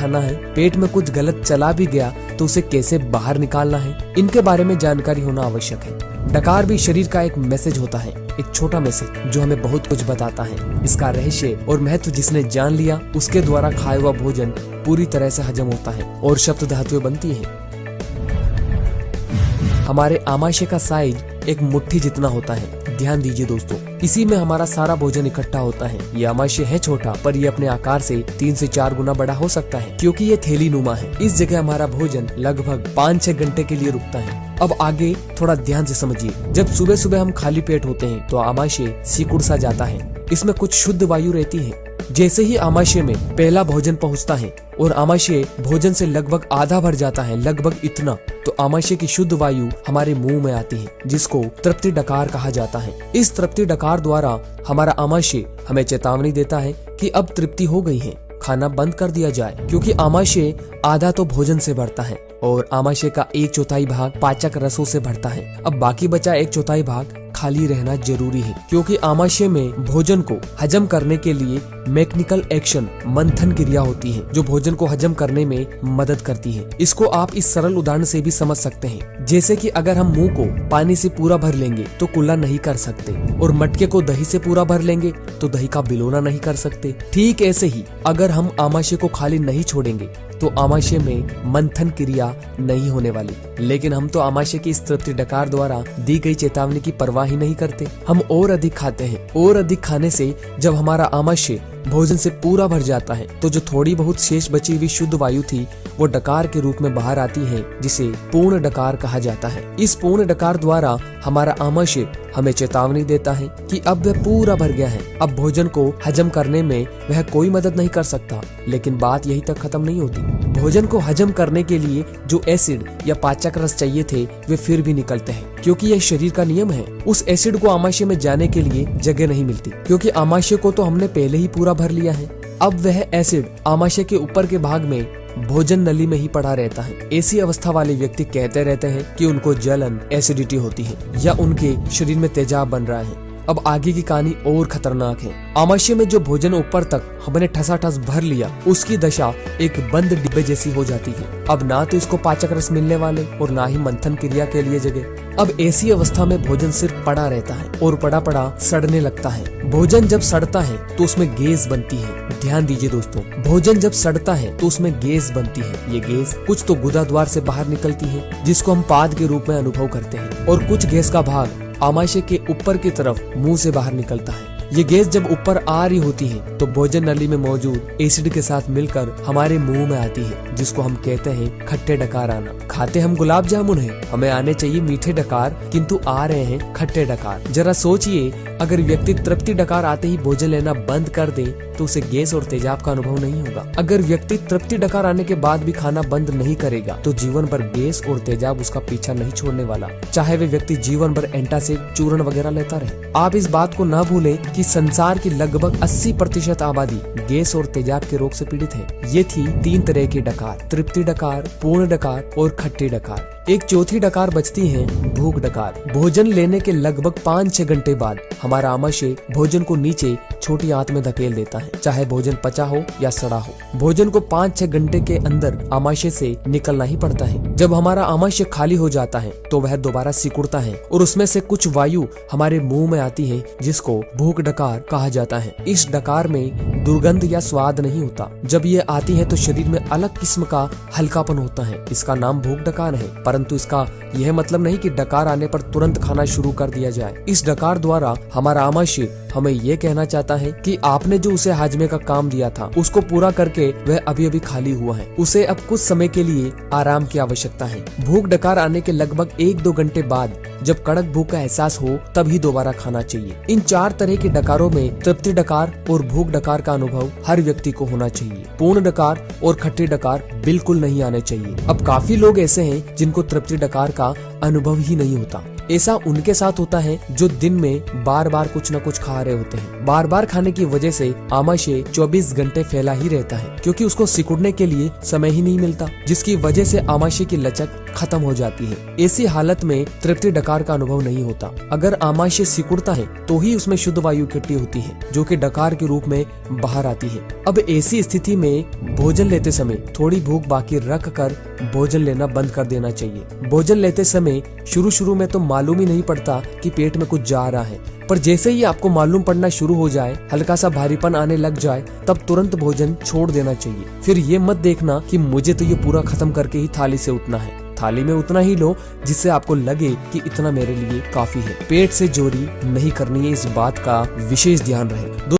खाना है, पेट में कुछ गलत चला भी गया तो उसे कैसे बाहर निकालना है, इनके बारे में जानकारी होना आवश्यक है। डकार भी शरीर का एक मैसेज होता है, एक छोटा मैसेज जो हमें बहुत कुछ बताता है। इसका रहस्य और महत्व जिसने जान लिया, उसके द्वारा खाया हुआ भोजन पूरी तरह से हजम होता है और शब्द धातुएं बनती है। हमारे आमाशय का साइज एक मुट्ठी जितना होता है। ध्यान दीजिए दोस्तों, इसी में हमारा सारा भोजन इकट्ठा होता है। ये आमाशय है छोटा, पर ये अपने आकार से 3 से 4 गुना बड़ा हो सकता है, क्योंकि ये थैली नुमा है। इस जगह हमारा भोजन लगभग 5-6 घंटे के लिए रुकता है। अब आगे थोड़ा ध्यान से समझिए। जब सुबह सुबह हम खाली पेट होते हैं तो आमाशय सिकुड़ सा जाता है। इसमें कुछ शुद्ध वायु रहती है। जैसे ही आमाशय में पहला भोजन पहुंचता है और आमाशय भोजन से लगभग आधा भर जाता है, लगभग इतना, तो आमाशय की शुद्ध वायु हमारे मुंह में आती है, जिसको तृप्ति डकार कहा जाता है। इस तृप्ति डकार द्वारा हमारा आमाशय हमें चेतावनी देता है कि अब तृप्ति हो गई है, खाना बंद कर दिया जाए, क्योंकि आमाशय आधा तो भोजन से भरता है और आमाशय का 1/4 भाग पाचक रसों से भरता है। अब बाकी बचा 1/4 भाग खाली रहना जरूरी है, क्योंकि आमाशय में भोजन को हजम करने के लिए मैकेनिकल एक्शन, मंथन क्रिया होती है, जो भोजन को हजम करने में मदद करती है। इसको आप इस सरल उदाहरण से भी समझ सकते हैं। जैसे कि अगर हम मुंह को पानी से पूरा भर लेंगे तो कुल्ला नहीं कर सकते, और मटके को दही से पूरा भर लेंगे तो दही का बिलोना नहीं कर सकते। ठीक ऐसे ही अगर हम आमाशय को खाली नहीं छोड़ेंगे तो आमाशय में मंथन क्रिया नहीं होने वाली। लेकिन हम तो आमाशय की इस तृप्ति डकार द्वारा दी गई चेतावनी की परवाह ही नहीं करते। हम और अधिक खाते हैं, और अधिक खाने से जब हमारा आमाशय भोजन से पूरा भर जाता है तो जो थोड़ी बहुत शेष बची हुई शुद्ध वायु थी वो डकार के रूप में बाहर आती है, जिसे पूर्ण डकार कहा जाता है। इस पूर्ण डकार द्वारा हमारा आमाशय हमें चेतावनी देता है कि अब वह पूरा भर गया है। अब भोजन को हजम करने में वह कोई मदद नहीं कर सकता। लेकिन बात यही तक खत्म नहीं होती। भोजन को हजम करने के लिए जो एसिड या पाचक रस चाहिए थे वे फिर भी निकलते हैं, क्योंकि यह शरीर का नियम है। उस एसिड को आमाशय में जाने के लिए जगह नहीं मिलती, क्योंकि आमाशय को तो हमने पहले ही पूरा भर लिया है। अब वह एसिड आमाशय के ऊपर के भाग में भोजन नली में ही पड़ा रहता है। ऐसी अवस्था वाले व्यक्ति कहते रहते हैं कि उनको जलन, एसिडिटी होती है, या उनके शरीर में तेजाब बन रहा है। अब आगे की कहानी और खतरनाक है। आमाशय में जो भोजन ऊपर तक हमने ठसाठस भर लिया, उसकी दशा एक बंद डिब्बे जैसी हो जाती है। अब ना तो इसको पाचक रस मिलने वाले और ना ही मंथन क्रिया के लिए जगह। अब ऐसी अवस्था में भोजन सिर्फ पड़ा रहता है और पड़ा पड़ा सड़ने लगता है। भोजन जब सड़ता है तो उसमें गैस बनती है। ध्यान दीजिए दोस्तों, भोजन जब सड़ता है तो उसमें गैस बनती है। ये गैस कुछ तो गुदा द्वार से बाहर निकलती है, जिसको हम पाद के रूप में अनुभव करते हैं, और कुछ गैस का भाग आमाशय के ऊपर की तरफ मुंह से बाहर निकलता है। ये गैस जब ऊपर आ रही होती है तो भोजन नली में मौजूद एसिड के साथ मिलकर हमारे मुंह में आती है, जिसको हम कहते हैं खट्टे डकार आना। खाते हम गुलाब जामुन हैं, हमें आने चाहिए मीठे डकार, किंतु आ रहे हैं खट्टे डकार। जरा सोचिए, अगर व्यक्ति तृप्ति डकार आते ही भोजन लेना बंद कर दे तो उसे गैस और तेजाब का अनुभव नहीं होगा। अगर व्यक्ति तृप्ति डकार आने के बाद भी खाना बंद नहीं करेगा तो जीवन भर गैस और तेजाब उसका पीछा नहीं छोड़ने वाला, चाहे वे व्यक्ति जीवन भर एंटासिड, चूर्ण वगैरह लेता रहे। आप इस बात को न भूलें कि संसार की लगभग 80% आबादी गैस और तेजाब के रोग से पीड़ित है। ये थी 3 तरह की डकार: तृप्ति डकार, पूर्ण डकार और खट्टी डकार। एक चौथी डकार बचती है, भूख डकार। भोजन लेने के लगभग 5-6 घंटे बाद हमारा आमाशय भोजन को नीचे छोटी आंत में धकेल देता है, चाहे भोजन पचा हो या सड़ा हो। भोजन को 5-6 घंटे के अंदर आमाशय से निकलना ही पड़ता है। जब हमारा आमाशय खाली हो जाता है तो वह दोबारा सिकुड़ता है और उसमें से कुछ वायु हमारे मुंह में आती है, जिसको भूख डकार कहा जाता है। इस डकार में दुर्गंध या स्वाद नहीं होता। जब ये आती है तो शरीर में अलग किस्म का हल्कापन होता है। इसका नाम भूख डकार है, परंतु इसका यह मतलब नहीं कि डकार आने पर तुरंत खाना शुरू कर दिया जाए। इस डकार द्वारा हमारा आमाशय हमें ये कहना चाहता है कि आपने जो उसे हाजमे का काम दिया था उसको पूरा करके वह अभी अभी खाली हुआ है, उसे अब कुछ समय के लिए आराम की आवश्यकता है। भूख डकार आने के लगभग 1-2 घंटे बाद जब कड़क भूख का एहसास हो तभी दोबारा खाना चाहिए। इन 4 तरह के डकारों में तृप्ति डकार और भूख डकार का अनुभव हर व्यक्ति को होना चाहिए। पूर्ण डकार और खट्टी डकार बिल्कुल नहीं आने चाहिए। अब काफी लोग ऐसे हैं जिनको तृप्ति डकार का अनुभव ही नहीं होता। ऐसा उनके साथ होता है जो दिन में बार बार कुछ न कुछ खा रहे होते हैं। बार बार खाने की वजह से आमाशय 24 घंटे फैला ही रहता है, क्योंकि उसको सिकुड़ने के लिए समय ही नहीं मिलता, जिसकी वजह से आमाशय की लचक खत्म हो जाती है। ऐसी हालत में तृप्ति डकार का अनुभव नहीं होता। अगर आमाशय सिकुड़ता है तो ही उसमें शुद्ध वायु इकट्ठी होती है, जो कि डकार के रूप में बाहर आती है। अब ऐसी स्थिति में भोजन लेते समय थोड़ी भूख बाकी रख कर भोजन लेना बंद कर देना चाहिए। भोजन लेते समय शुरू में तो मालूम ही नहीं पड़ता कि पेट में कुछ जा रहा है, पर जैसे ही आपको मालूम पड़ना शुरू हो जाए, हल्का सा भारीपन आने लग जाए, तब तुरंत भोजन छोड़ देना चाहिए। फिर ये मत देखना कि मुझे तो ये पूरा खत्म करके ही थाली से उठना है। थाली में उतना ही लो जिससे आपको लगे कि इतना मेरे लिए काफी है। पेट से चोरी नहीं करनी है, इस बात का विशेष ध्यान रहे।